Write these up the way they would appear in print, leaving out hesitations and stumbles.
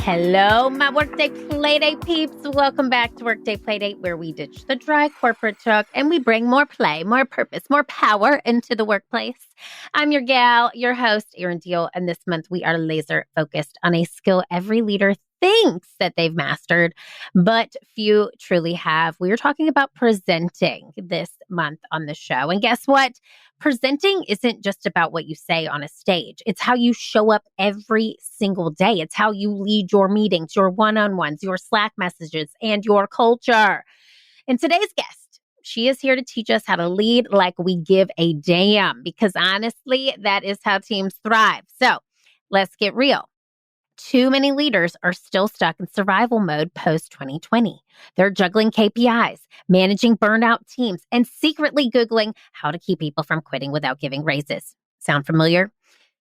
Hello, my Workday Playdate peeps. Welcome back to Workday Playdate, where we ditch the dry corporate talk and we bring more play, more purpose, more power into the workplace. I'm your gal, your host, Erin, and this month we are laser focused on a skill every leader thinks that they've mastered, but few truly have. We are talking about presenting this month on the show. And guess what? Presenting isn't just about what you say on a stage. It's how you show up every single day. It's how you lead your meetings, your one-on-ones, your Slack messages, and your culture. And today's guest, she is here to teach us how to lead like we give a damn, because honestly, that is how teams thrive. So let's get real. Too many leaders are still stuck in survival mode post-2020. They're juggling KPIs, managing burnout teams, and secretly Googling how to keep people from quitting without giving raises. Sound familiar?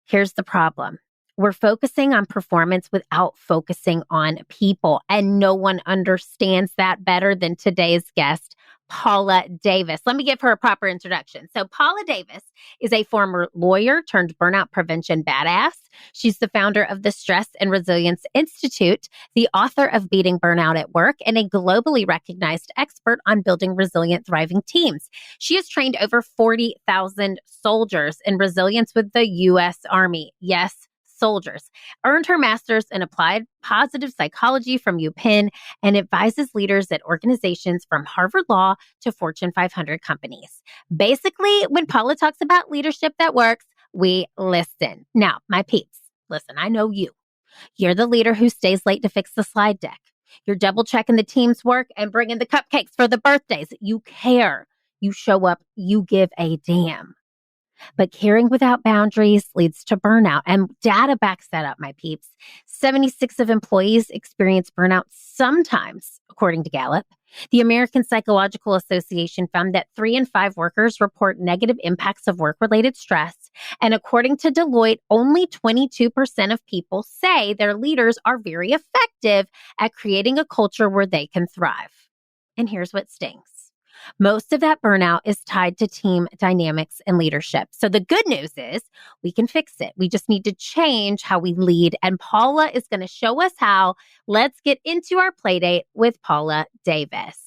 Here's the problem. We're focusing on performance without focusing on people, and no one understands that better than today's guest, Paula Davis. Let me give her a proper introduction. So Paula Davis is a former lawyer turned burnout prevention badass. She's the founder of the Stress and Resilience Institute, the author of Beating Burnout at Work, and a globally recognized expert on building resilient, thriving teams. She has trained over 40,000 soldiers in resilience with the U.S. Army. Yes, soldiers, earned her master's in applied positive psychology from UPenn, and advises leaders at organizations from Harvard Law to Fortune 500 companies. Basically, when Paula talks about leadership that works, we listen. Now, my peeps, listen, I know you. You're the leader who stays late to fix the slide deck. You're double checking the team's work and bringing the cupcakes for the birthdays. You care. You show up. You give a damn. But caring without boundaries leads to burnout. And data backs that up, my peeps. 76% of employees experience burnout sometimes, according to Gallup. The American Psychological Association found that 3 in 5 workers report negative impacts of work-related stress. And according to Deloitte, only 22% of people say their leaders are very effective at creating a culture where they can thrive. And here's what stings. Most of that burnout is tied to team dynamics and leadership. So the good news is we can fix it. We just need to change how we lead. And Paula is going to show us how. Let's get into our Playdate with Paula Davis.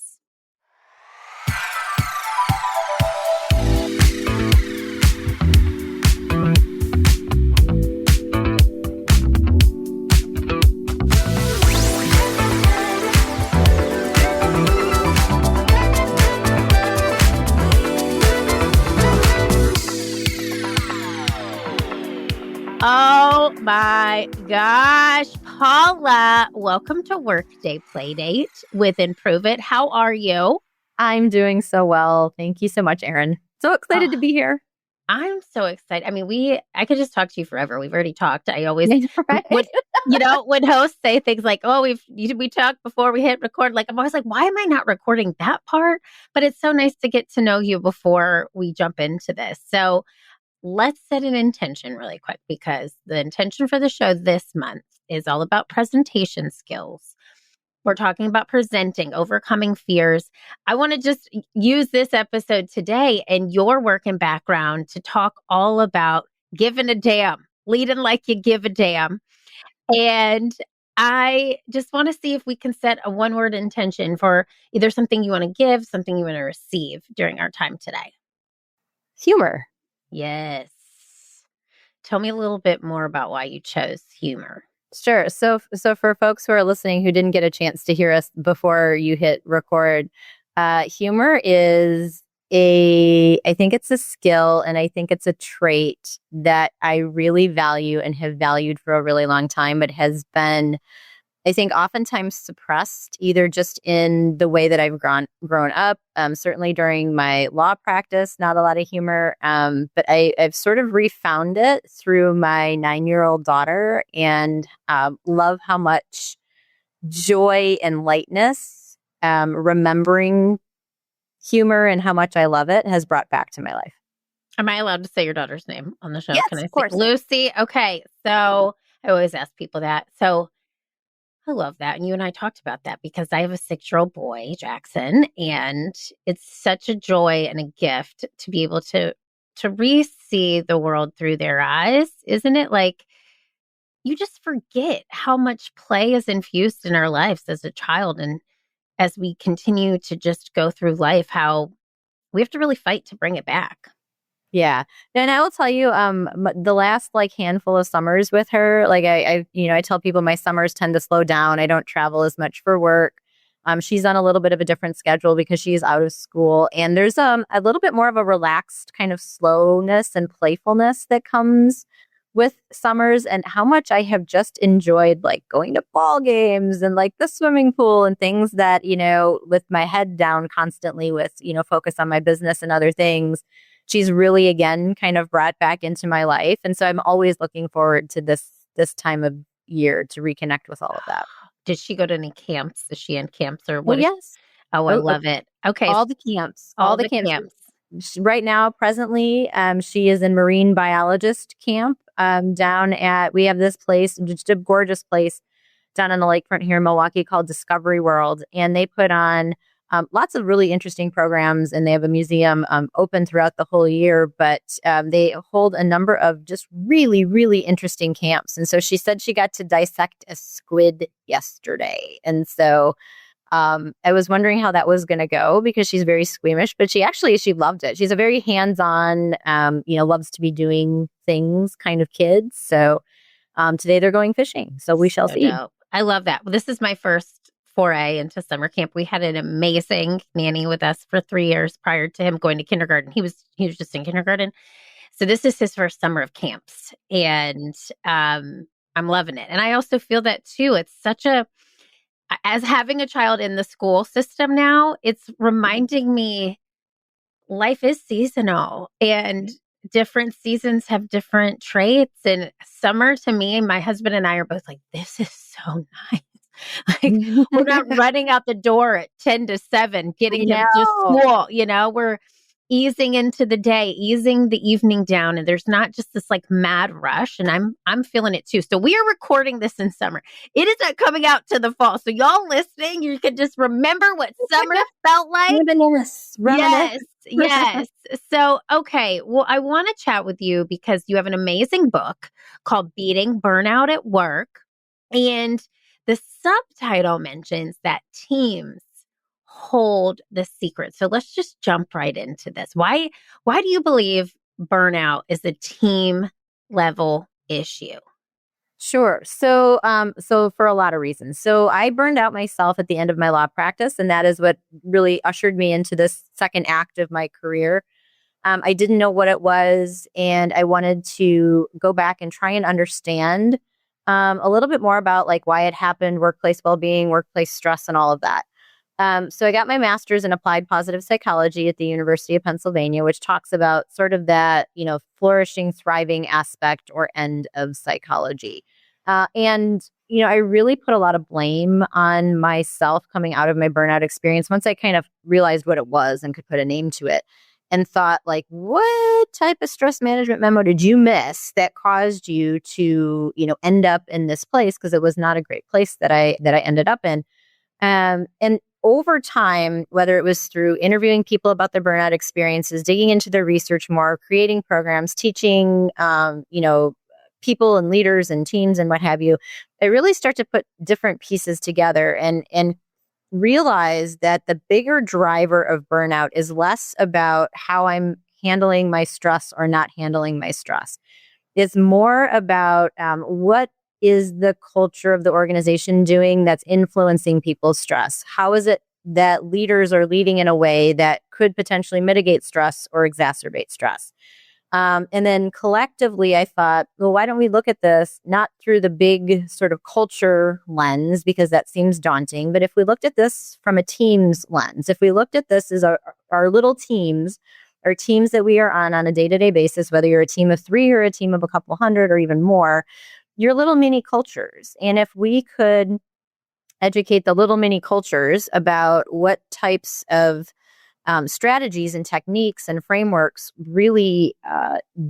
Oh my gosh, Paula, welcome to Workday Playdate with Improve It. How are you? I'm doing so well. Thank you so much, Erin. So excited to be here. I'm so excited. I mean, I could just talk to you forever. We've already talked. I always right. when hosts say things like, "Oh, we talked before we hit record," like I'm always like, "Why am I not recording that part?" But it's so nice to get to know you before we jump into this. So let's set an intention really quick, because the intention for the show this month is all about presentation skills. We're talking about presenting, overcoming fears. I want to just use this episode today and your work and background to talk all about giving a damn, leading like you give a damn. And I just want to see if we can set a one-word intention for either something you want to give, something you want to receive during our time today. Humor. Yes. Tell me a little bit more about why you chose humor. Sure. So for folks who are listening who didn't get a chance to hear us before you hit record, humor is I think it's a skill, and I think it's a trait that I really value and have valued for a really long time, but has been, I think, oftentimes suppressed, either just in the way that I've grown up. Certainly during my law practice, not a lot of humor, but I've sort of refound it through my 9-year-old daughter, and love how much joy and lightness, remembering humor and how much I love it, has brought back to my life. Am I allowed to say your daughter's name on the show? Yes, Can I of course. Lucy? Okay. So I always ask people that. So I love that. And you and I talked about that because I have a 6-year-old boy, Jackson, and it's such a joy and a gift to be able to re-see the world through their eyes. Isn't it? Like, you just forget how much play is infused in our lives as a child. And as we continue to just go through life, how we have to really fight to bring it back. Yeah. And I will tell you, the last like handful of summers with her, like I tell people my summers tend to slow down. I don't travel as much for work. She's on a little bit of a different schedule because she's out of school, and there's a little bit more of a relaxed kind of slowness and playfulness that comes with summers, and how much I have just enjoyed like going to ball games and like the swimming pool and things that, with my head down constantly with, focus on my business and other things. She's really, again, kind of brought back into my life. And so I'm always looking forward to this time of year to reconnect with all of that. Did she go to any camps? Is she in camps or Oh, what? yes. Oh, I love it. Okay. All the camps. All the camps. Right now, presently, she is in marine biologist camp down we have this place, just a gorgeous place down on the lakefront here in Milwaukee called Discovery World. And they put on lots of really interesting programs, and they have a museum open throughout the whole year, but they hold a number of just really, really interesting camps. And so she said she got to dissect a squid yesterday. And so I was wondering how that was going to go because she's very squeamish, but she loved it. She's a very hands-on, loves to be doing things kind of kids. So today they're going fishing. So we shall see. Dope. I love that. Well, this is my first foray into summer camp. We had an amazing nanny with us for 3 years prior to him going to kindergarten. He was just in kindergarten. So this is his first summer of camps, and I'm loving it. And I also feel that too. It's as having a child in the school system now, it's reminding me life is seasonal and different seasons have different traits. And summer to me, my husband and I are both like, this is so nice. Like we're not running out the door at 10 to 7, getting him to school. We're easing into the day, easing the evening down. And there's not just this like mad rush. And I'm feeling it too. So we are recording this in summer. It is not coming out to the fall. So y'all listening, you can just remember what summer felt like. Reminisce. Yes. So, okay. Well, I want to chat with you because you have an amazing book called Beating Burnout at Work. And the subtitle mentions that teams hold the secret. So let's just jump right into this. Why do you believe burnout is a team level issue? Sure. So for a lot of reasons. So I burned out myself at the end of my law practice, and that is what really ushered me into this second act of my career. I didn't know what it was, and I wanted to go back and try and understand a little bit more about like why it happened, workplace well-being, workplace stress, and all of that. So I got my master's in applied positive psychology at the University of Pennsylvania, which talks about sort of that, flourishing, thriving aspect or end of psychology. And I really put a lot of blame on myself coming out of my burnout experience once I kind of realized what it was and could put a name to it. And thought like, what type of stress management memo did you miss that caused you to, end up in this place? Because it was not a great place that I ended up in. And over time, whether it was through interviewing people about their burnout experiences, digging into their research more, creating programs, teaching, people and leaders and teams and what have you, I really start to put different pieces together and realize that the bigger driver of burnout is less about how I'm handling my stress or not handling my stress. It's more about what is the culture of the organization doing that's influencing people's stress? How is it that leaders are leading in a way that could potentially mitigate stress or exacerbate stress? And then collectively, I thought, well, why don't we look at this not through the big sort of culture lens, because that seems daunting, but if we looked at this from a team's lens, if we looked at this as our little teams, or teams that we are on a day-to-day basis, whether you're a team of 3 or a team of a couple hundred or even more, your little mini cultures. And if we could educate the little mini cultures about what types of strategies and techniques and frameworks really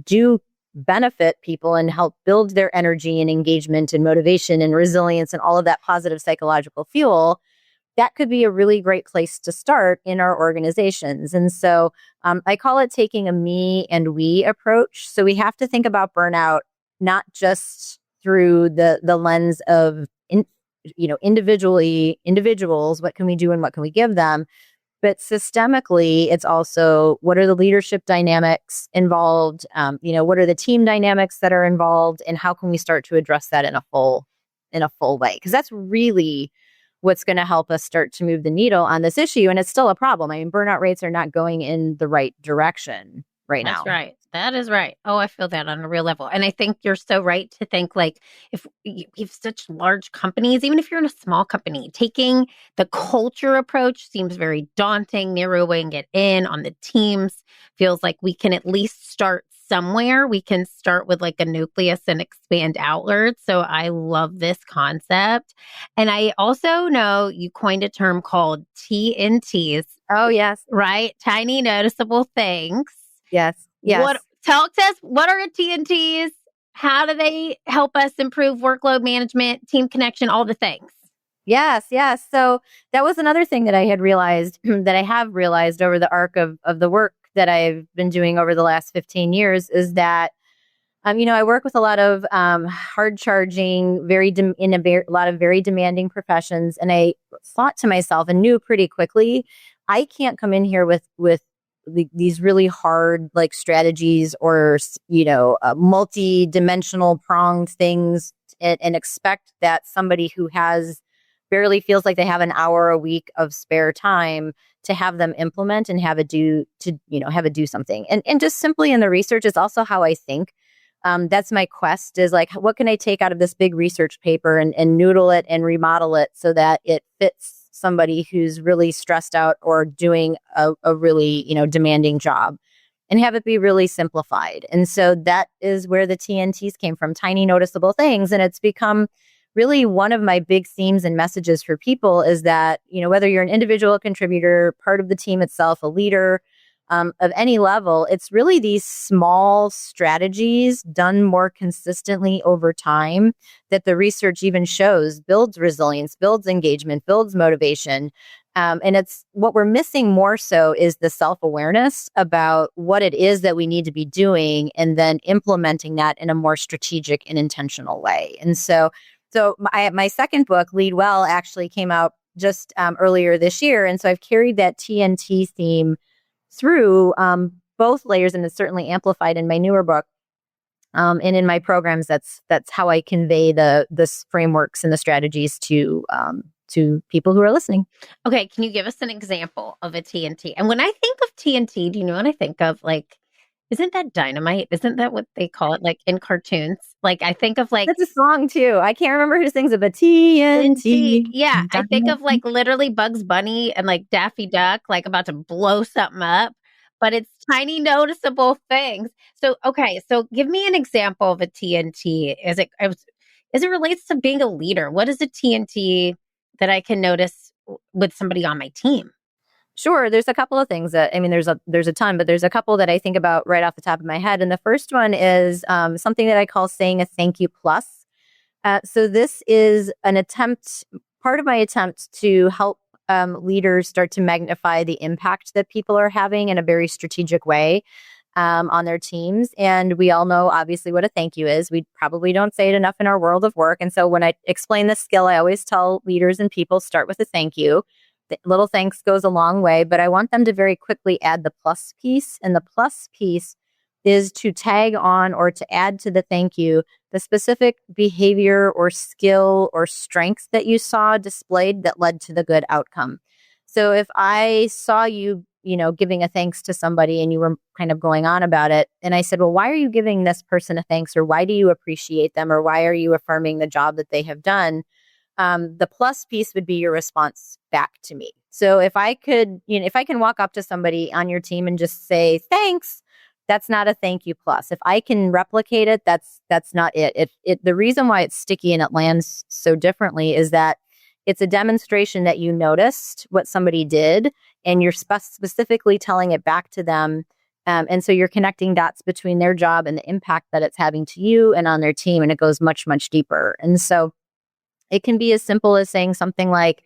do benefit people and help build their energy and engagement and motivation and resilience and all of that positive psychological fuel, that could be a really great place to start in our organizations. And so I call it taking a me and we approach. So we have to think about burnout not just through the lens of individuals, what can we do and what can we give them? But systemically, it's also what are the leadership dynamics involved? What are the team dynamics that are involved, and how can we start to address that in a full way? Because that's really what's going to help us start to move the needle on this issue. And it's still a problem. I mean, burnout rates are not going in the right direction right now. That's right. That is right. Oh, I feel that on a real level. And I think you're so right to think like if you have such large companies, even if you're in a small company, taking the culture approach seems very daunting. Narrowing it in on the teams feels like we can at least start somewhere. We can start with like a nucleus and expand outward. So I love this concept. And I also know you coined a term called TNTs. Oh, yes. Right? Tiny noticeable things. Yes. Tell us, what are TNTs? How do they help us improve workload management, team connection, all the things? Yes. So that was another thing that I had realized, that I have realized over the arc of the work that I've been doing over the last 15 years is that, I work with a lot of hard charging, a lot of very demanding professions. And I thought to myself and knew pretty quickly, I can't come in here with these really hard like strategies or multi-dimensional pronged things and expect that somebody who barely feels like they have an hour a week of spare time to have them implement and have it do something. And just simply in the research is also how I think. That's my quest, is like, what can I take out of this big research paper and noodle it and remodel it so that it fits somebody who's really stressed out or doing a really, demanding job, and have it be really simplified. And so that is where the TNTs came from, tiny noticeable things. And it's become really one of my big themes and messages for people is that, whether you're an individual contributor, part of the team itself, a leader, of any level, it's really these small strategies done more consistently over time that the research even shows builds resilience, builds engagement, builds motivation. And it's what we're missing more so is the self-awareness about what it is that we need to be doing and then implementing that in a more strategic and intentional way. And so my second book, Lead Well, actually came out just earlier this year. And so I've carried that TNT theme through both layers, and it's certainly amplified in my newer book. And in my programs, that's how I convey the frameworks and the strategies to people who are listening. Okay, can you give us an example of a TNT? And when I think of TNT, do you know what I think of? Like, isn't that dynamite? Isn't that what they call it, like in cartoons? Like, I think of like... That's a song too. I can't remember who sings it, but TNT. Yeah, I think of like literally Bugs Bunny and like Daffy Duck, like about to blow something up. But it's tiny noticeable things. So, okay, so give me an example of a TNT. As it relates to being a leader, what is a TNT that I can notice with somebody on my team? Sure. There's a couple of things there's a ton, but there's a couple that I think about right off the top of my head. And the first one is something that I call saying a thank you plus. So this is part of my attempt to help leaders start to magnify the impact that people are having in a very strategic way on their teams. And we all know, obviously, what a thank you is. We probably don't say it enough in our world of work. And so when I explain this skill, I always tell leaders and people, start with a thank you. The little thanks goes a long way, but I want them to very quickly add the plus piece. And the plus piece is to tag on or to add to the thank you the specific behavior or skill or strength that you saw displayed that led to the good outcome. So if I saw you, giving a thanks to somebody and you were kind of going on about it, and I said, well, why are you giving this person a thanks, or why do you appreciate them, or why are you affirming the job that they have done? The plus piece would be your response back to me. So if I can walk up to somebody on your team and just say, thanks, that's not a thank you plus. If I can replicate it, that's not it. The reason why it's sticky and it lands so differently is that it's a demonstration that you noticed what somebody did and you're specifically telling it back to them. And so you're connecting dots between their job and the impact that it's having to you and on their team. And it goes much, much deeper. And so it can be as simple as saying something like,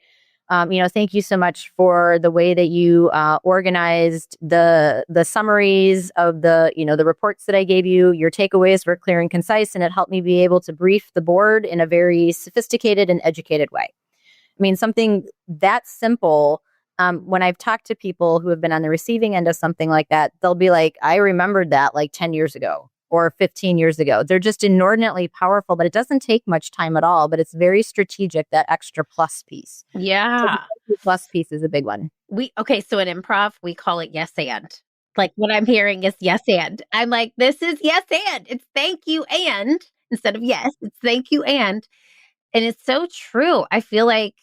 Thank you so much for the way that you organized the summaries of the reports that I gave you. Your takeaways were clear and concise, and it helped me be able to brief the board in a very sophisticated and educated way. I mean, something that simple. When I've talked to people who have been on the receiving end of something like that, they'll be like, I remembered that like 10 years ago or 15 years ago. They're just inordinately powerful, but it doesn't take much time at all. But it's very strategic, that extra plus piece. Yeah. So the plus piece is a big one. So in improv, we call it yes and. Like what I'm hearing is yes and. I'm like, this is yes and. It's thank you and instead of yes, it's thank you and. And it's so true. I feel like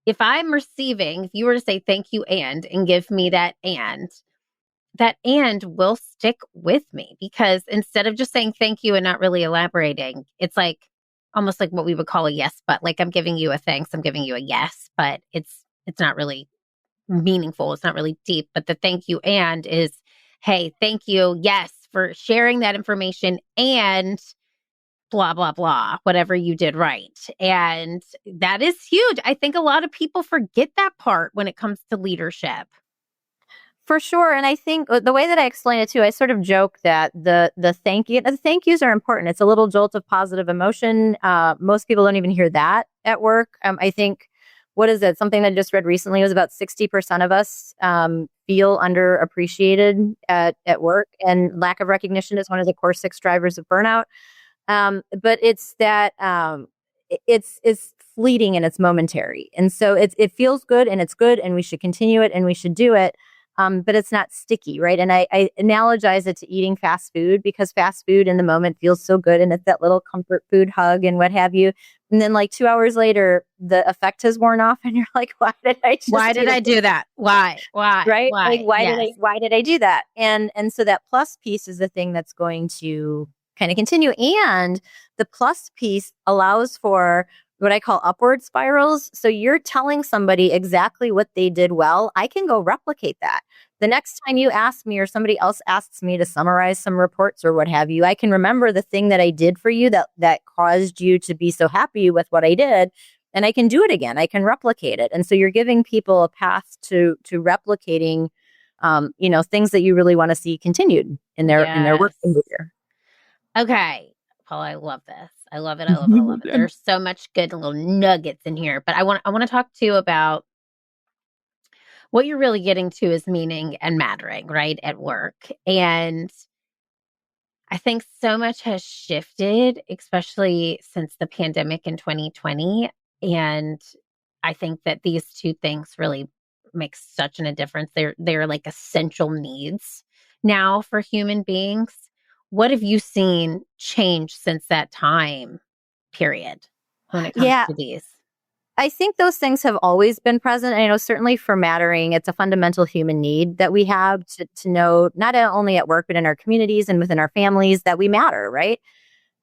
if you were to say thank you and give me that and will stick with me, because instead of just saying thank you and not really elaborating, it's like almost like what we would call a yes, but like I'm giving you a thanks, I'm giving you a yes, but it's not really meaningful. It's not really deep. But the thank you and is, hey, thank you, yes, for sharing that information and blah, blah, blah, whatever you did right. And that is huge. I think a lot of people forget that part when it comes to leadership. For sure. And I think the way that I explain it too, I sort of joke that the thank yous are important. It's a little jolt of positive emotion. Most people don't even hear that at work. I think, what is it? Something that I just read recently was about 60% of us feel underappreciated at work, and lack of recognition is one of the core 6 drivers of burnout. But it's that it's fleeting and it's momentary. And so it feels good and it's good and we should continue it and we should do it. But it's not sticky, right? And I analogize it to eating fast food, because fast food in the moment feels so good and it's that little comfort food hug and what have you. And then like 2 hours later, the effect has worn off and you're like, why did I do that? Why? Right? Why? Like, why did I do that? And so that plus piece is the thing that's going to kind of continue. And the plus piece allows for what I call upward spirals. So you're telling somebody exactly what they did well. I can go replicate that. The next time you ask me or somebody else asks me to summarize some reports or what have you, I can remember the thing that I did for you that caused you to be so happy with what I did. And I can do it again. I can replicate it. And so you're giving people a path to replicating, things that you really want to see continued in their work behavior. Okay. Paul, I love this. I love it. I love it. I love it. There's so much good little nuggets in here. But I want to talk to you about what you're really getting to is meaning and mattering, right, at work. And I think so much has shifted, especially since the pandemic in 2020. And I think that these two things really make such a difference. They're like essential needs now for human beings. What have you seen change since that time period when it comes to these? I think those things have always been present. I know certainly for mattering, it's a fundamental human need that we have to know, not only at work, but in our communities and within our families, that we matter, right?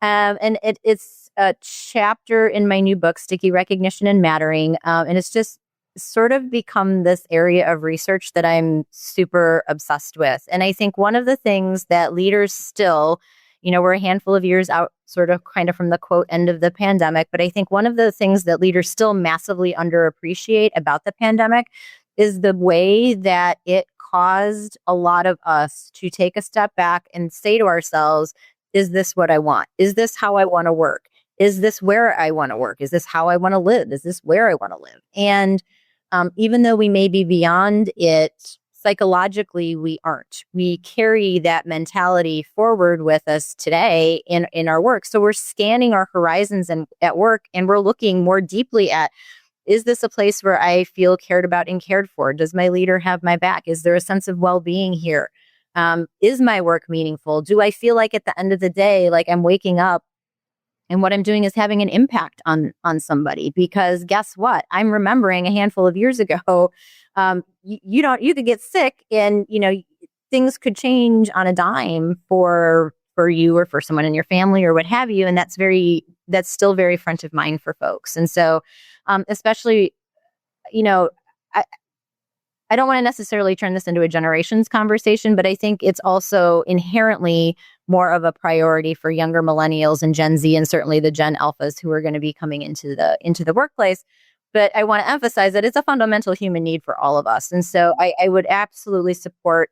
And it's a chapter in my new book, Sticky Recognition and Mattering. And it's just sort of become this area of research that I'm super obsessed with. And I think one of the things that leaders still, we're a handful of years out, sort of kind of from the quote end of the pandemic. But I think one of the things that leaders still massively underappreciate about the pandemic is the way that it caused a lot of us to take a step back and say to ourselves, is this what I want? Is this how I want to work? Is this where I want to work? Is this how I want to live? Is this where I want to live? And even though we may be beyond it, psychologically, we aren't. We carry that mentality forward with us today in our work. So we're scanning our horizons at work, and we're looking more deeply at, is this a place where I feel cared about and cared for? Does my leader have my back? Is there a sense of well-being here? Is my work meaningful? Do I feel like at the end of the day, like I'm waking up and what I'm doing is having an impact on somebody? Because guess what? I'm remembering a handful of years ago, you could get sick and, things could change on a dime for you or for someone in your family or what have you. And that's still very front of mind for folks. And so, especially, I don't want to necessarily turn this into a generations conversation, but I think it's also inherently more of a priority for younger millennials and Gen Z, and certainly the Gen Alphas who are going to be coming into the workplace. But I want to emphasize that it's a fundamental human need for all of us. And so I would absolutely support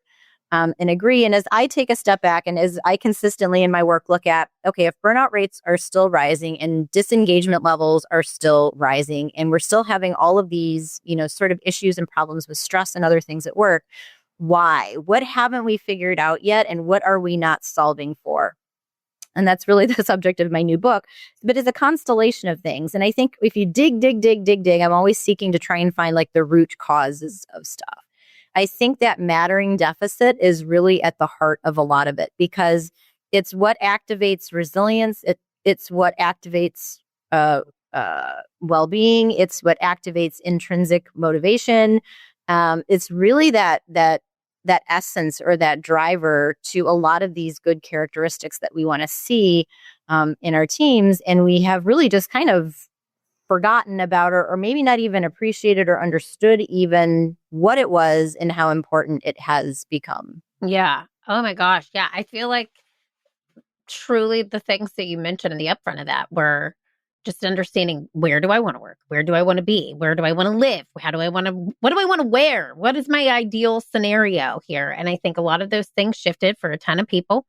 and agree. And as I take a step back and as I consistently in my work look at, okay, if burnout rates are still rising and disengagement levels are still rising, and we're still having all of these, sort of issues and problems with stress and other things at work, why? What haven't we figured out yet? And what are we not solving for? And that's really the subject of my new book. But it's a constellation of things. And I think if you dig, I'm always seeking to try and find like the root causes of stuff. I think that mattering deficit is really at the heart of a lot of it, because it's what activates resilience. It's what activates well-being. It's what activates intrinsic motivation. It's really that essence or that driver to a lot of these good characteristics that we want to see in our teams. And we have really just kind of forgotten about, or maybe not even appreciated or understood even what it was and how important it has become. Yeah. Oh my gosh. Yeah. I feel like truly the things that you mentioned in the upfront of that were just understanding, where do I want to work? Where do I want to be? Where do I want to live? What do I want to wear? What is my ideal scenario here? And I think a lot of those things shifted for a ton of people.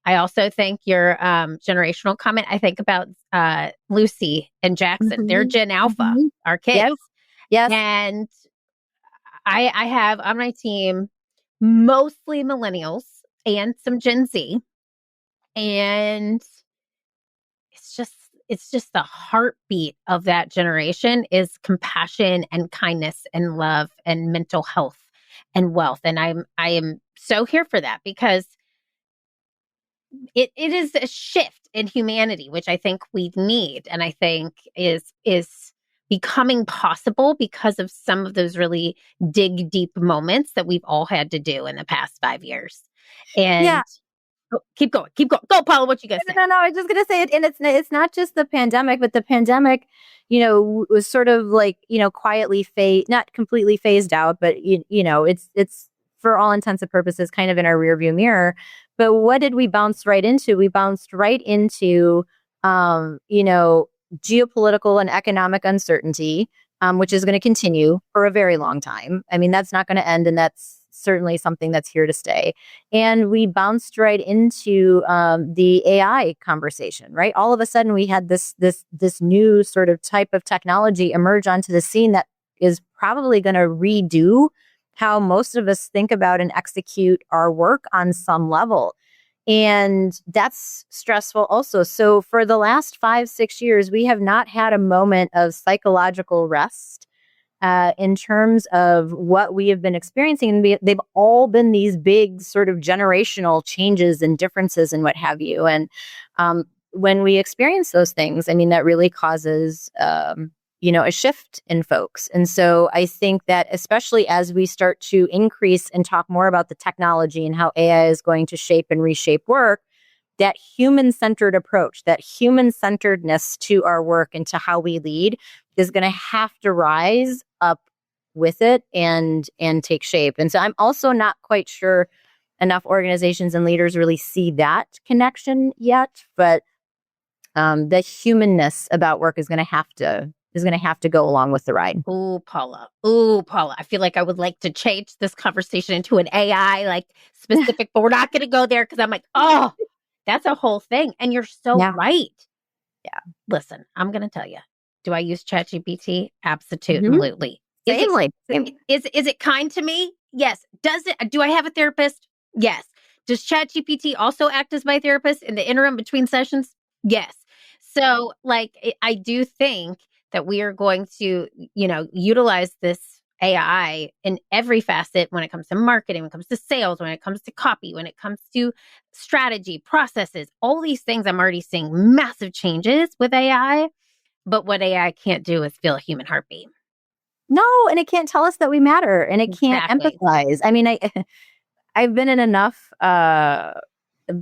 I also think your generational comment, I think about Lucy and Jackson. Mm-hmm. They're Gen Alpha, our kids. Yes. And I have on my team mostly millennials and some Gen Z. And it's just the heartbeat of that generation is compassion and kindness and love and mental health and wealth. And I am so here for that, because it is a shift in humanity, which I think we need, and I think is becoming possible because of some of those really dig deep moments that we've all had to do in the past 5 years. And keep going. Go, Paula. What you guys say? No. I was just going to say it, and it's not just the pandemic, but the pandemic, was sort of like, quietly not completely phased out, but it's for all intents and purposes kind of in our rearview mirror. But what did we bounce right into? We bounced right into, geopolitical and economic uncertainty, which is going to continue for a very long time. I mean, that's not going to end, and that's certainly something that's here to stay. And we bounced right into the AI conversation, right? All of a sudden, we had this new sort of type of technology emerge onto the scene that is probably going to redo how most of us think about and execute our work on some level. And that's stressful also. So for the last 5-6 years, we have not had a moment of psychological rest in terms of what we have been experiencing. And they've all been these big sort of generational changes and differences and what have you. And when we experience those things, I mean, that really causes a shift in folks. And so I think that especially as we start to increase and talk more about the technology and how AI is going to shape and reshape work, that human-centered approach, that human-centeredness to our work and to how we lead is going to have to rise up with it and take shape. And so I'm also not quite sure enough organizations and leaders really see that connection yet, but the humanness about work is going to have to go along with the ride. Ooh, Paula. I feel like I would like to change this conversation into an AI like specific, but we're not going to go there, because I'm like, oh, that's a whole thing. And you're so right. Yeah. Listen, I'm going to tell you. Do I use ChatGPT? Absolutely. Mm-hmm. Is it kind to me? Yes. Do I have a therapist? Yes. Does ChatGPT also act as my therapist in the interim between sessions? Yes. So I do think that we are going to, utilize this AI in every facet when it comes to marketing, when it comes to sales, when it comes to copy, when it comes to strategy, processes, all these things. I'm already seeing massive changes with AI, but what AI can't do is feel a human heartbeat. No, and it can't tell us that we matter, and it can't empathize. I mean, I've been in enough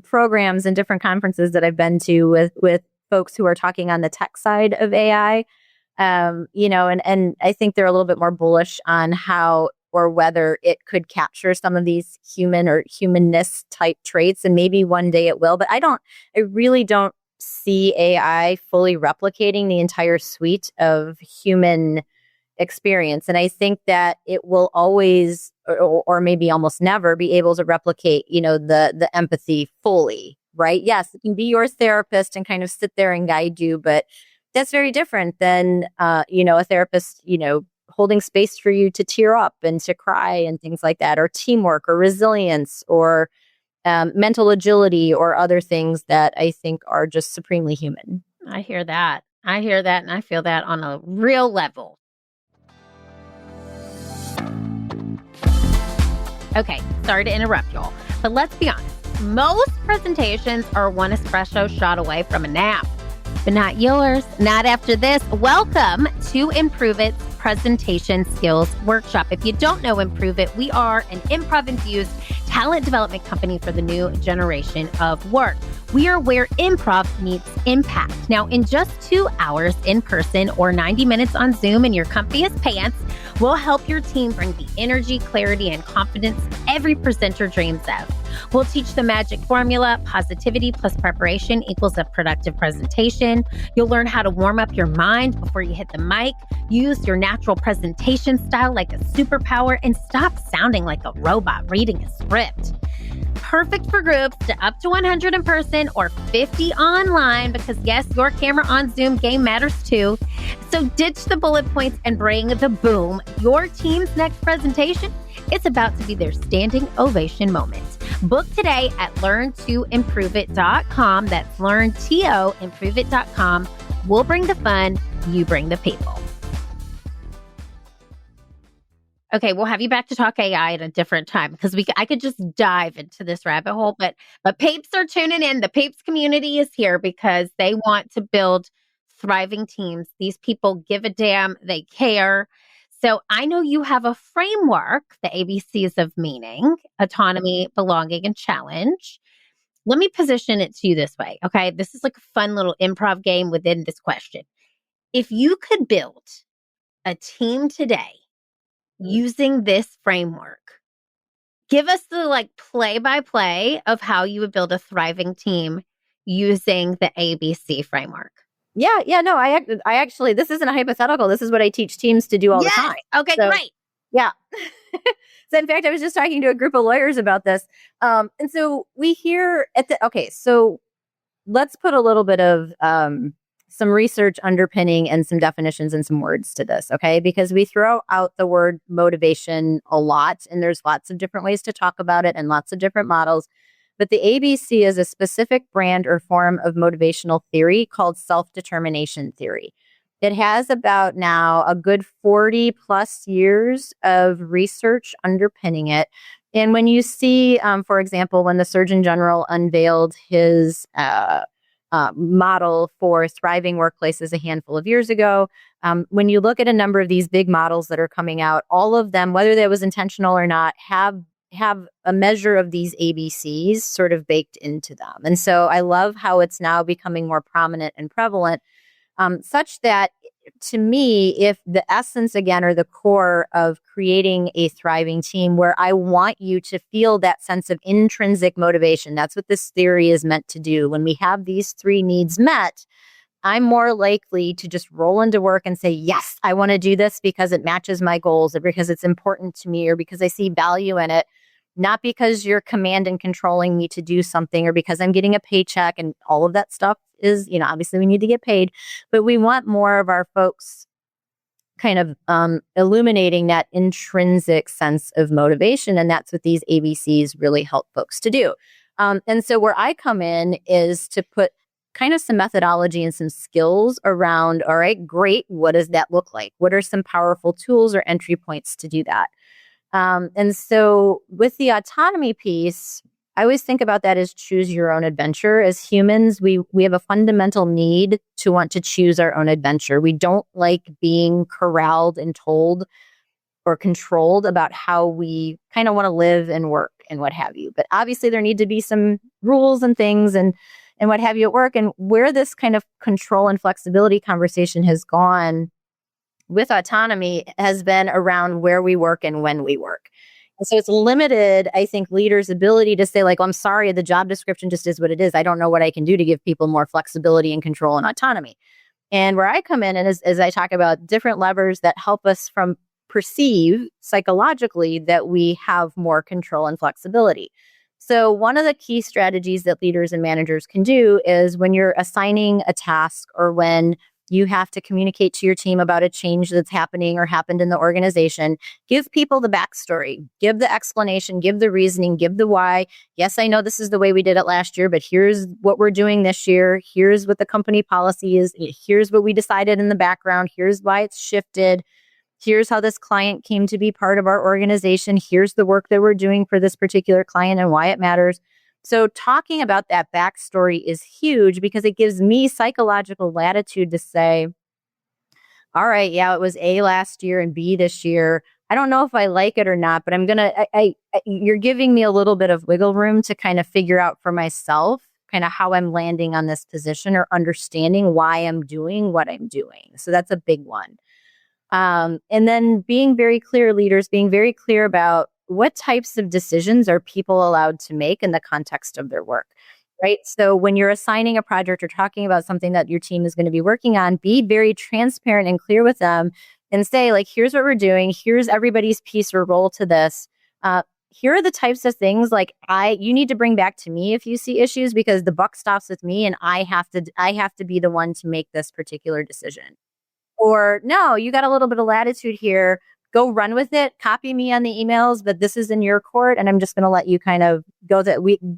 programs and different conferences that I've been to with folks who are talking on the tech side of AI. And I think they're a little bit more bullish on how or whether it could capture some of these human or humanness type traits. And maybe one day it will, but I really don't see AI fully replicating the entire suite of human experience. And I think that it will always, or maybe almost never, be able to replicate, the empathy fully, right? Yes, it can be your therapist and kind of sit there and guide you, but that's very different than, a therapist, holding space for you to tear up and to cry and things like that, or teamwork or resilience or mental agility or other things that I think are just supremely human. I hear that. And I feel that on a real level. Okay, sorry to interrupt y'all, but let's be honest. Most presentations are one espresso shot away from a nap, but not yours. Not after this. Welcome to Improve It's Presentation Skills Workshop. If you don't know Improve It, we are an improv-infused talent development company for the new generation of work. We are where improv meets impact. Now, in just 2 hours in person or 90 minutes on Zoom in your comfiest pants, we'll help your team bring the energy, clarity, and confidence every presenter dreams of. We'll teach the magic formula: positivity plus preparation equals a productive presentation. You'll learn how to warm up your mind before you hit the mic, use your natural presentation style like a superpower, and stop sounding like a robot reading a script. Perfect for groups to up to 100 in person or 50 online, because yes, your camera on Zoom game matters too. So ditch the bullet points and bring the boom. Your team's next presentation, it's about to be their standing ovation moment. Book today at learntoimproveit.com. That's learntoimproveit.com. We'll bring the fun, you bring the people. Okay, we'll have you back to talk AI at a different time, because I could just dive into this rabbit hole, but peeps are tuning in. The peeps community is here because they want to build thriving teams. These people give a damn, they care. So I know you have a framework, the ABCs of meaning: autonomy, belonging, and challenge. Let me position it to you this way, okay? This is like a fun little improv game within this question. If you could build a team today using this framework, give us the play-by-play of how you would build a thriving team using the ABC framework. Yeah, no, I actually, this isn't a hypothetical. This is what I teach teams to do all the time. Okay, so, great. Yeah. So in fact, I was just talking to a group of lawyers about this. And so we hear so let's put a little bit of some research underpinning and some definitions and some words to this, okay? Because we throw out the word motivation a lot, and there's lots of different ways to talk about it and lots of different models. But the ABC is a specific brand or form of motivational theory called self-determination theory. It has about now a good 40 plus years of research underpinning it. And when you see, for example, when the Surgeon General unveiled his model for thriving workplaces a handful of years ago, when you look at a number of these big models that are coming out, all of them, whether that was intentional or not, have a measure of these ABCs sort of baked into them. And so I love how it's now becoming more prominent and prevalent, such that, to me, if the essence, again, or the core of creating a thriving team where I want you to feel that sense of intrinsic motivation, that's what this theory is meant to do. When we have these three needs met, I'm more likely to just roll into work and say, yes, I want to do this because it matches my goals, or because it's important to me, or because I see value in it. Not because you're command and controlling me to do something, or because I'm getting a paycheck, and all of that stuff is, obviously we need to get paid, but we want more of our folks kind of illuminating that intrinsic sense of motivation. And that's what these ABCs really help folks to do. And so where I come in is to put kind of some methodology and some skills around, all right, great, what does that look like? What are some powerful tools or entry points to do that? And so with the autonomy piece, I always think about that as choose your own adventure. As humans, we have a fundamental need to want to choose our own adventure. We don't like being corralled and told or controlled about how we kind of want to live and work and what have you. But obviously there need to be some rules and things and what have you at work. And where this kind of control and flexibility conversation has gone with autonomy has been around where we work and when we work. And so it's limited, I think, leaders' ability to say, like, well, I'm sorry, the job description just is what it is. I don't know what I can do to give people more flexibility and control and autonomy. And where I come in and as I talk about different levers that help us from perceive psychologically that we have more control and flexibility. So one of the key strategies that leaders and managers can do is when you're assigning a task or when you have to communicate to your team about a change that's happening or happened in the organization, give people the backstory, give the explanation, give the reasoning, give the why. Yes, I know this is the way we did it last year, but here's what we're doing this year. Here's what the company policy is. Here's what we decided in the background. Here's why it's shifted. Here's how this client came to be part of our organization. Here's the work that we're doing for this particular client and why it matters. So talking about that backstory is huge because it gives me psychological latitude to say, all right, yeah, it was A last year and B this year. I don't know if I like it or not, but I'm going to, you're giving me a little bit of wiggle room to kind of figure out for myself kind of how I'm landing on this position or understanding why I'm doing what I'm doing. So that's a big one. And then being very clear, leaders, being very clear about what types of decisions are people allowed to make in the context of their work, right? So when you're assigning a project or talking about something that your team is going to be working on, be very transparent and clear with them and say, like, here's what we're doing. Here's everybody's piece or role to this. Here are the types of things like you need to bring back to me if you see issues because the buck stops with me and I have to be the one to make this particular decision. Or no, you got a little bit of latitude here. Go run with it. Copy me on the emails, but this is in your court, and I'm just going to let you kind of go.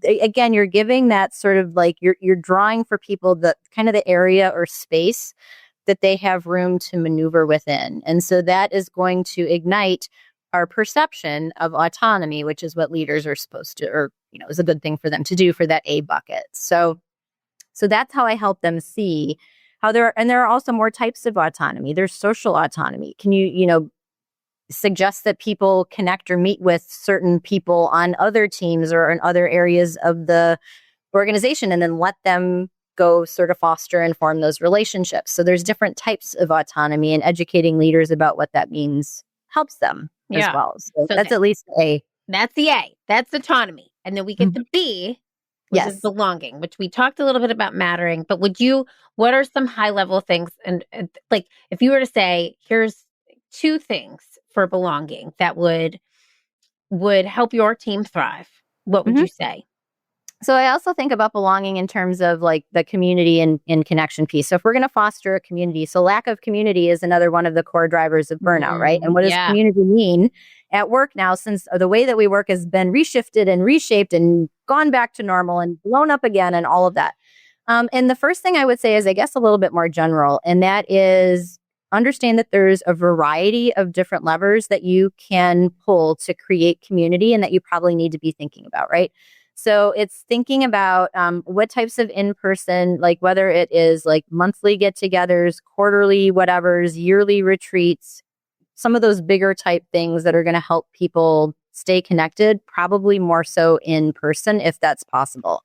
Again, you're giving that sort of like you're drawing for people the kind of the area or space that they have room to maneuver within, and so that is going to ignite our perception of autonomy, which is what leaders are supposed to, or is a good thing for them to do for that A bucket. So that's how I help them see. There are also more types of autonomy. There's social autonomy. Can you suggest that people connect or meet with certain people on other teams or in other areas of the organization and then let them go sort of foster and form those relationships? So there's different types of autonomy, and educating leaders about what that means helps them as well. So that's at least A. That's the A. That's autonomy. And then we get the B, which is belonging, which we talked a little bit about mattering. But what are some high level things? And like, if you were to say, here's 2 things for belonging that would help your team thrive, what would you say? So I also think about belonging in terms of like the community and connection piece. So if we're going to foster a community, so lack of community is another one of the core drivers of burnout, right? And what does community mean at work now, since the way that we work has been reshifted and reshaped and gone back to normal and blown up again and all of that. And the first thing I would say is, I guess, a little bit more general, and that is understand that there's a variety of different levers that you can pull to create community and that you probably need to be thinking about, right? So it's thinking about what types of in-person, like whether it is like monthly get-togethers, quarterly whatevers, yearly retreats, some of those bigger type things that are going to help people stay connected, probably more so in person if that's possible.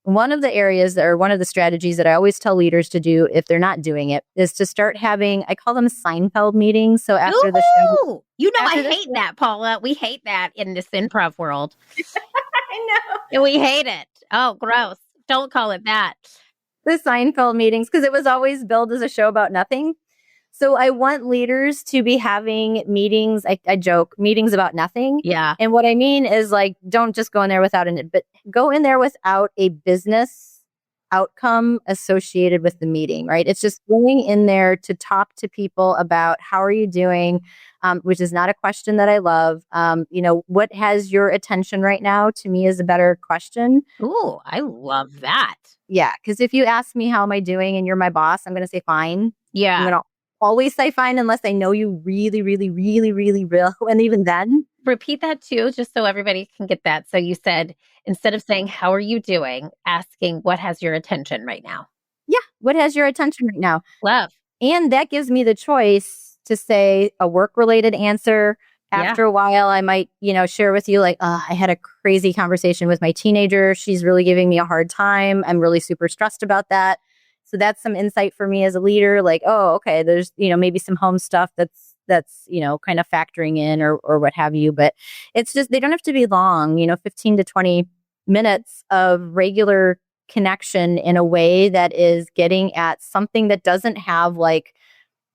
One of the areas or one of the strategies that I always tell leaders to do if they're not doing it is to start having, I call them Seinfeld meetings. So after the show. I hate that, Paula. We hate that in this improv world. I know. We hate it. Oh, gross. Don't call it that. The Seinfeld meetings, because it was always billed as a show about nothing. So I want leaders to be having meetings. I joke, meetings about nothing. Yeah. And what I mean is like, don't just go in there but go in there without a business outcome associated with the meeting, right? It's just going in there to talk to people about how are you doing, which is not a question that I love. What has your attention right now, to me, is a better question. Ooh, I love that. Yeah. Because if you ask me how am I doing and you're my boss, I'm going to say fine. Yeah. I'm going to always say fine unless I know you really, really, really, really will. And even then. Repeat that too, just so everybody can get that. So you said, instead of saying, how are you doing? Asking, what has your attention right now? Yeah. What has your attention right now? Love. And that gives me the choice to say a work-related answer. After a while, I might, share with you like, I had a crazy conversation with my teenager. She's really giving me a hard time. I'm really super stressed about that. So that's some insight for me as a leader. Like, oh, okay, there's, maybe some home stuff that's kind of factoring in or what have you. But it's just, they don't have to be long, 15 to 20 minutes of regular connection in a way that is getting at something that doesn't have like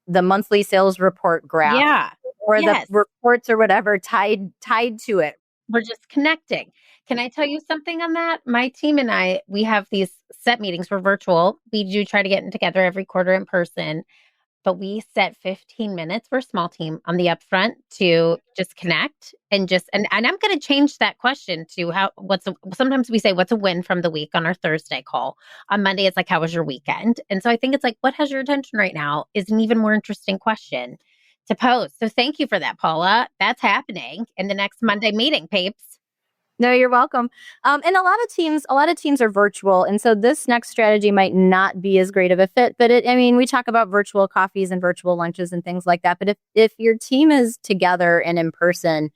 the monthly sales report graph or the reports or whatever tied to it. We're just connecting. Can I tell you something on that? My team and I, we have these set meetings. We're virtual. We do try to get together every quarter in person, but we set 15 minutes. We're a small team on the upfront to just connect and I'm going to change that question to sometimes we say, what's a win from the week on our Thursday call. On Monday, it's like, how was your weekend? And so I think it's like, what has your attention right now is an even more interesting question to pose. So thank you for that, Paula. That's happening in the next Monday meeting, peeps. No, you're welcome. And a lot of teams are virtual. And so this next strategy might not be as great of a fit, but we talk about virtual coffees and virtual lunches and things like that. But if your team is together and in person,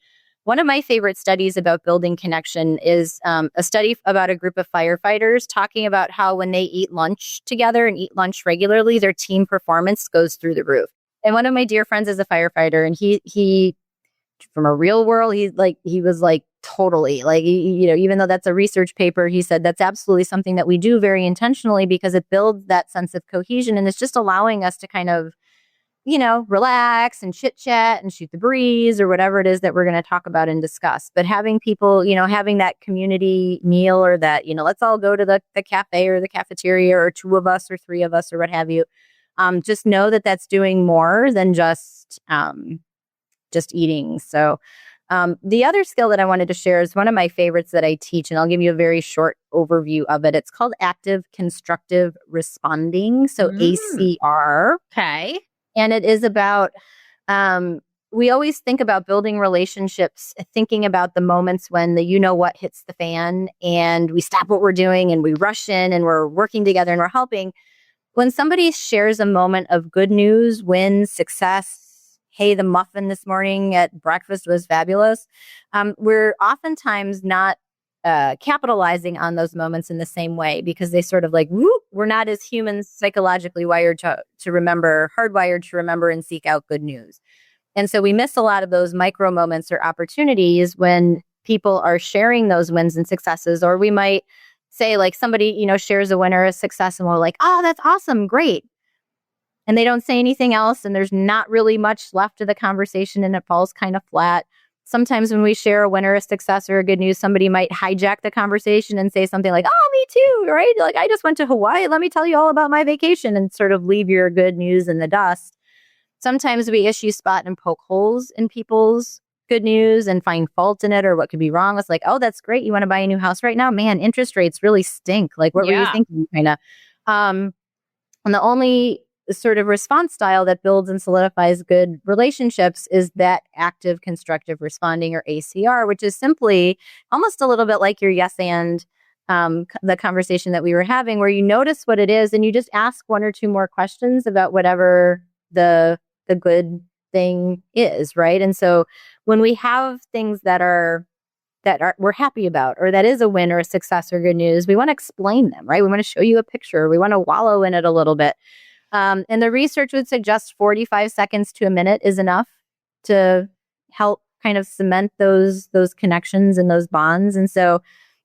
one of my favorite studies about building connection is a study about a group of firefighters talking about how when they eat lunch together and eat lunch regularly, their team performance goes through the roof. And one of my dear friends is a firefighter, and he from a real world, he was like totally like, even though that's a research paper, he said that's absolutely something that we do very intentionally because it builds that sense of cohesion. And it's just allowing us to kind of, relax and chit chat and shoot the breeze or whatever it is that we're going to talk about and discuss. But having people, having that community meal or that, let's all go to the cafe or the cafeteria or two of us or three of us or what have you. Just know that that's doing more than just eating. So the other skill that I wanted to share is one of my favorites that I teach, and I'll give you a very short overview of it. It's called active constructive responding. So ACR. Okay. And it is about, we always think about building relationships, thinking about the moments when the what hits the fan and we stop what we're doing and we rush in and we're working together and we're helping. When somebody shares a moment of good news, win, success, hey, the muffin this morning at breakfast was fabulous, we're oftentimes not capitalizing on those moments in the same way because they sort of like, we're not as humans psychologically wired to remember, hardwired to remember and seek out good news. And so we miss a lot of those micro moments or opportunities when people are sharing those wins and successes, or we might say like somebody, shares a win or a success and we're like, oh, that's awesome. Great. And they don't say anything else. And there's not really much left of the conversation and it falls kind of flat. Sometimes when we share a win or a success or a good news, somebody might hijack the conversation and say something like, oh, me too, right? Like, I just went to Hawaii. Let me tell you all about my vacation, and sort of leave your good news in the dust. Sometimes we issue spot and poke holes in people's good news and find fault in it or what could be wrong. It's like, oh, that's great. You want to buy a new house right now? Man, interest rates really stink. Like, what were you thinking? Kind of. And the only sort of response style that builds and solidifies good relationships is that active constructive responding, or ACR, which is simply almost a little bit like your yes and the conversation that we were having, where you notice what it is and you just ask one or two more questions about whatever the good thing is, right? And so when we have things that we're happy about, or that is a win or a success or good news, we want to explain them, right? We want to show you a picture. We want to wallow in it a little bit. And the research would suggest 45 seconds to a minute is enough to help kind of cement those connections and those bonds. And so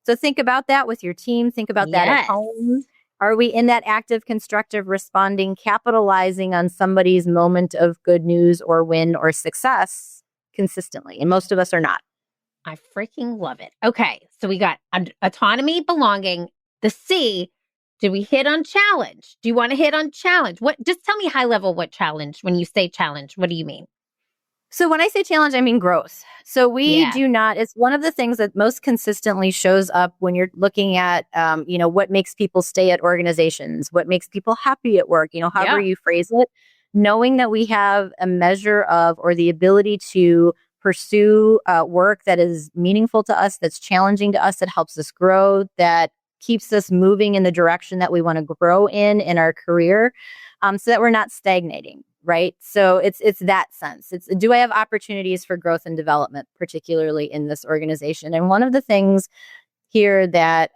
think about that with your team. Think about that at home. Are we in that active, constructive responding, capitalizing on somebody's moment of good news or win or success consistently? And most of us are not. I freaking love it. Okay, so we got autonomy, belonging, the C. Did we hit on challenge? Do you want to hit on challenge? Just tell me high level what challenge, when you say challenge, what do you mean? So when I say challenge, I mean growth. So we do not, it's one of the things that most consistently shows up when you're looking at, what makes people stay at organizations, what makes people happy at work, however you phrase it, knowing that we have a measure of, or the ability to pursue work that is meaningful to us, that's challenging to us, that helps us grow, that keeps us moving in the direction that we want to grow in our career, so that we're not stagnating, right? So it's that sense. It's, do I have opportunities for growth and development, particularly in this organization? And one of the things here that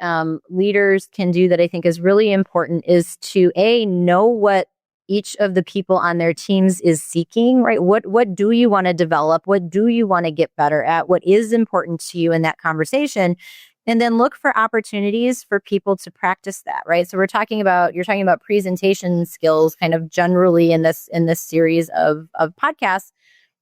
leaders can do that I think is really important is to know what each of the people on their teams is seeking, right? What do you want to develop? What do you want to get better at? What is important to you in that conversation? And then look for opportunities for people to practice that, right? So you're talking about presentation skills kind of generally in this series of podcasts.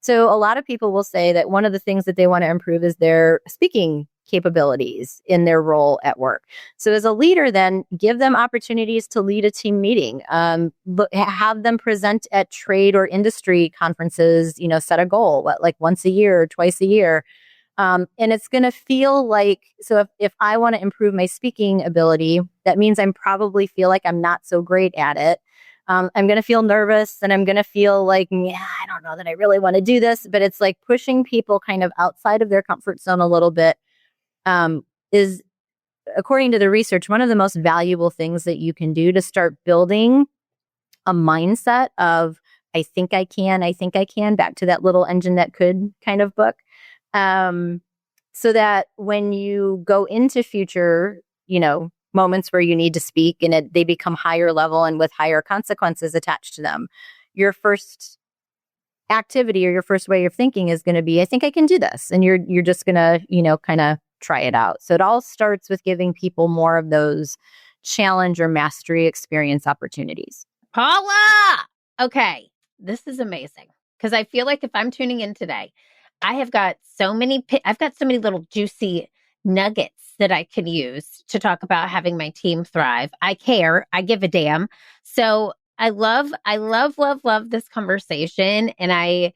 So a lot of people will say that one of the things that they want to improve is their speaking capabilities in their role at work. So as a leader, then give them opportunities to lead a team meeting, have them present at trade or industry conferences, set a goal, like once a year or twice a year. And it's going to feel like, so if I want to improve my speaking ability, that means I'm probably feel like I'm not so great at it. I'm going to feel nervous and I'm going to feel like, I don't know that I really want to do this, but it's like pushing people kind of outside of their comfort zone a little bit, is, according to the research, one of the most valuable things that you can do to start building a mindset of, I think I can, back to that little engine that could kind of book. So that when you go into future, moments where you need to speak and they become higher level and with higher consequences attached to them, your first activity or your first way of thinking is going to be, I think I can do this. And you're just going to, kind of try it out. So it all starts with giving people more of those challenge or mastery experience opportunities. Paula! Okay, this is amazing because I feel like if I'm tuning in today, I've got so many little juicy nuggets that I can use to talk about having my team thrive. I care. I give a damn. So I love this conversation, and I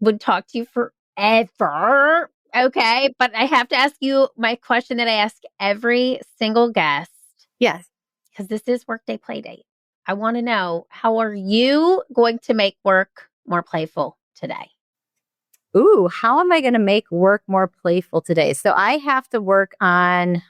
would talk to you forever. Okay. But I have to ask you my question that I ask every single guest. Yes. Because this is Workday Playdate. I want to know, how are you going to make work more playful today? Ooh, how am I going to make work more playful today? So I have to work on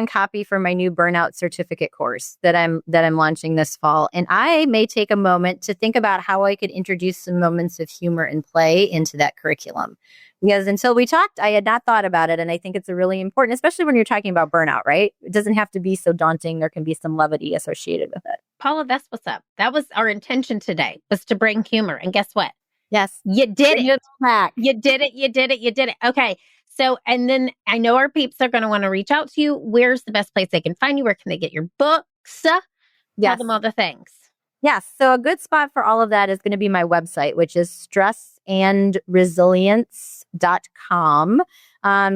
copy for my new burnout certificate course that I'm launching this fall. And I may take a moment to think about how I could introduce some moments of humor and play into that curriculum. Because until we talked, I had not thought about it. And I think it's a really important, especially when you're talking about burnout, right? It doesn't have to be so daunting. There can be some levity associated with it. Paula, that's what's up. That was our intention today, was to bring humor. And guess what? Yes. You did it. Back. You did it. Okay. So, and then I know our peeps are going to want to reach out to you. Where's the best place they can find you? Where can they get your books? Tell them all the things. Yes. So a good spot for all of that is going to be my website, which is stressandresilience.com.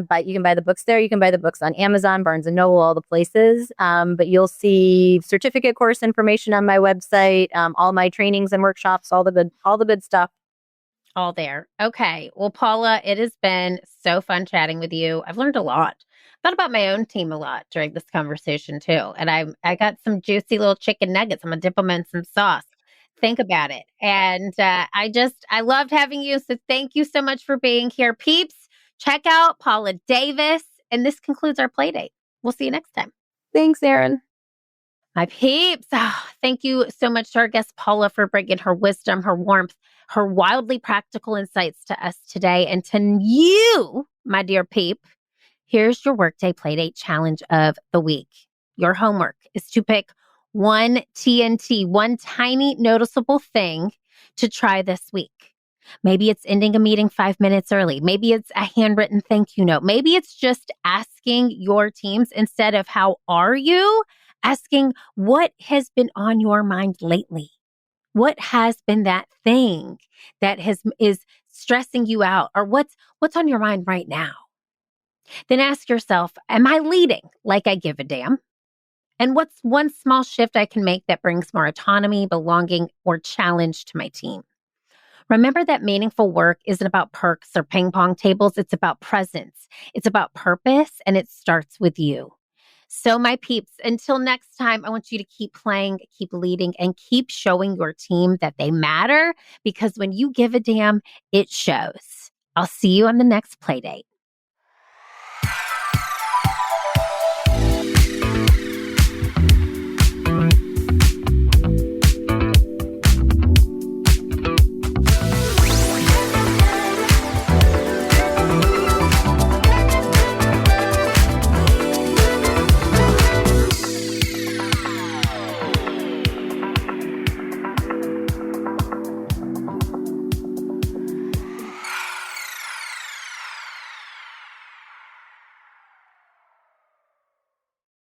But you can buy the books there. You can buy the books on Amazon, Barnes and Noble, all the places. But you'll see certificate course information on my website, all my trainings and workshops, all the good stuff. All there. Okay. Well, Paula, it has been so fun chatting with you. I've learned a lot. Thought about my own team a lot during this conversation too. And I got some juicy little chicken nuggets. I'm going to dip them in some sauce. Think about it. And I loved having you. So thank you so much for being here. Peeps, check out Paula Davis. And this concludes our play date. We'll see you next time. Thanks, Erin. My peeps. Thank you so much to our guest, Paula, for bringing her wisdom, her warmth, her wildly practical insights to us today. And to you, my dear peep, here's your Workday Playdate challenge of the week. Your homework is to pick one TNT, one tiny noticeable thing to try this week. Maybe it's ending a meeting 5 minutes early. Maybe it's a handwritten thank you note. Maybe it's just asking your teams, instead of how are you, asking what has been on your mind lately. What has been that thing that is stressing you out, or what's on your mind right now? Then ask yourself, am I leading like I give a damn? And what's one small shift I can make that brings more autonomy, belonging, or challenge to my team? Remember that meaningful work isn't about perks or ping pong tables. It's about presence. It's about purpose, and it starts with you. So my peeps, until next time, I want you to keep playing, keep leading, and keep showing your team that they matter, because when you give a damn, it shows. I'll see you on the next Playdate.